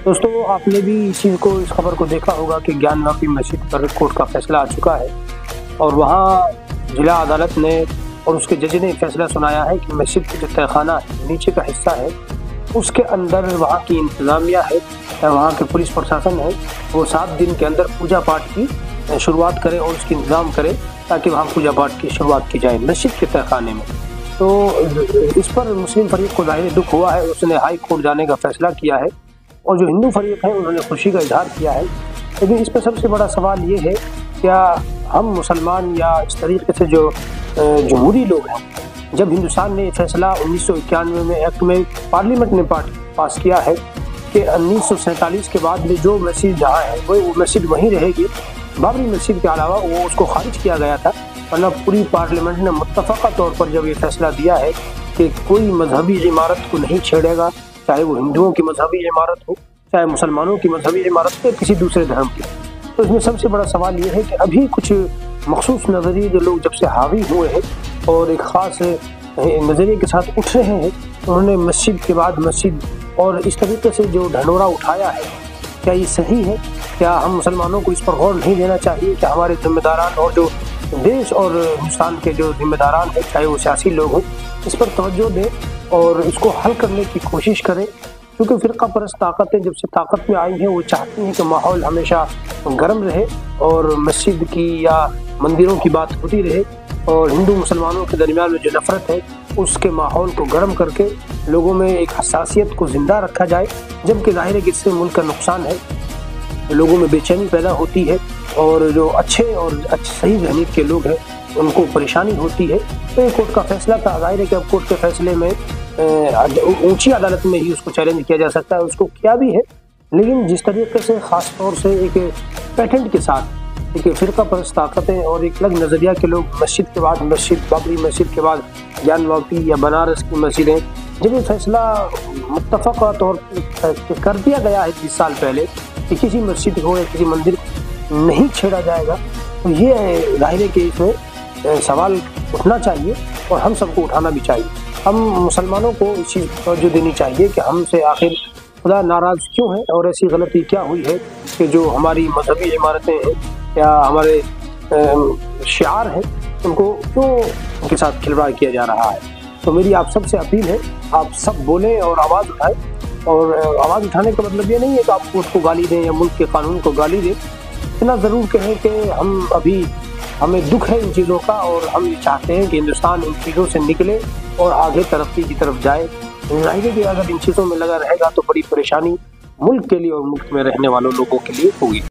دوستوں آپ نے بھی اس چیز کو اس خبر کو دیکھا ہوگا کہ گیان واپی مسجد پر کورٹ کا فیصلہ آ چکا ہے اور وہاں ضلع عدالت نے اور اس کے جج نے فیصلہ سنایا ہے کہ مسجد کا جو تہہ خانہ ہے نیچے کا حصہ ہے اس کے اندر وہاں کی انتظامیہ ہے وہاں کے پولیس پرشاسن ہے وہ 7 دن کے اندر پوجا پاٹ کی شروعات کرے اور اس کی انتظام کرے تاکہ وہاں پوجا پاٹ کی شروعات کی جائے مسجد کے تہہ خانے میں۔ تو اس پر مسلم فریق کو ظاہر دکھ ہوا ہے، اس نے ہائی کورٹ جانے کا فیصلہ کیا ہے اور جو ہندو فریق ہے انہوں نے خوشی کا اظہار کیا ہے۔ لیکن اس پہ سب سے بڑا سوال یہ ہے کیا ہم مسلمان یا اس طریقے سے جو جمہوری لوگ ہیں، جب ہندوستان نے فیصلہ 1991 میں ایکٹ میں پارلیمنٹ نے پاس کیا ہے کہ 1947 کے بعد میں جو مسجد جہاں ہے وہ مسجد وہیں رہے گی، بابری مسجد کے علاوہ وہ اس کو خارج کیا گیا تھا، ورنہ پوری پارلیمنٹ نے متفقہ طور پر جب یہ فیصلہ دیا ہے کہ کوئی مذہبی عمارت کو نہیں چھیڑے گا، چاہے وہ ہندوؤں کی مذہبی عمارت ہو، چاہے مسلمانوں کی مذہبی عمارت ہو، کسی دوسرے دھرم کی۔ تو اس میں سب سے بڑا سوال یہ ہے کہ ابھی کچھ مخصوص نظریے جو لوگ جب سے حاوی ہوئے ہیں اور ایک خاص نظریے کے ساتھ اٹھ رہے ہیں، انہوں نے مسجد کے بعد مسجد اور اس طریقے سے جو ڈھنڈورا اٹھایا ہے، کیا یہ صحیح ہے؟ کیا ہم مسلمانوں کو اس پر غور نہیں دینا چاہیے کہ ہمارے ذمہ داران اور جو دیش اور ہندوستان کے جو ذمہ داران ہیں، چاہے وہ سیاسی لوگ ہوں، اس پر توجہ دیں اور اس کو حل کرنے کی کوشش کریں؟ کیونکہ فرقہ پرست طاقتیں جب سے طاقت میں آئی ہیں وہ چاہتی ہیں کہ ماحول ہمیشہ گرم رہے اور مسجد کی یا مندروں کی بات ہوتی رہے اور ہندو مسلمانوں کے درمیان میں جو نفرت ہے اس کے ماحول کو گرم کر کے لوگوں میں ایک حساسیت کو زندہ رکھا جائے، جبکہ ظاہر ہے کہ اس سے ملک کا نقصان ہے، لوگوں میں بے چینی پیدا ہوتی ہے اور جو اچھے اور صحیح ذہنیت کے لوگ ہیں ان کو پریشانی ہوتی ہے۔ تو یہ کورٹ کا فیصلہ تھا، ظاہر ہے کہ اب کورٹ کے فیصلے میں اونچی عدالت میں ہی اس کو چیلنج کیا جا سکتا ہے، اس کو کیا بھی ہے، لیکن جس طریقے سے خاص طور سے ایک پیٹنٹ کے ساتھ ایک فرقہ پرست طاقتیں اور ایک الگ نظریہ کے لوگ مسجد کے بعد مسجد، بابری مسجد کے بعد گیان واپی یا بنارس کی مسجدیں، جب یہ فیصلہ متفقہ طور پر کر دیا گیا ہے 20 سال پہلے کہ کسی مسجد کو یا کسی مندر کو نہیں چھیڑا جائے گا، تو یہ ظاہر ہے کہ اس میں سوال اٹھنا چاہیے اور ہم سب کو اٹھانا بھی چاہیے۔ ہم مسلمانوں کو اس چیز پر توجہ دینی چاہیے کہ ہم سے آخر خدا ناراض کیوں ہے اور ایسی غلطی کیا ہوئی ہے کہ جو ہماری مذہبی عمارتیں ہیں یا ہمارے شعار ہیں ان کو کیوں ان کے ساتھ کھلواڑ کیا جا رہا ہے۔ تو میری آپ سب سے اپیل ہے آپ سب بولیں اور آواز اٹھائیں، اور آواز اٹھانے کا مطلب یہ نہیں ہے کہ آپ کورٹ کو گالی دیں یا ملک کے قانون کو گالی دیں، اتنا ضرور کہیں کہ ہمیں دکھ ہے ان چیزوں کا اور ہم یہ چاہتے ہیں کہ ہندوستان ان چیزوں سے نکلے اور آگے ترقی کی طرف جائے۔ ظاہر ہے کہ اگر ان چیزوں میں لگا رہے گا تو بڑی پریشانی ملک کے لیے اور ملک میں رہنے والوں لوگوں کے لیے ہوگی۔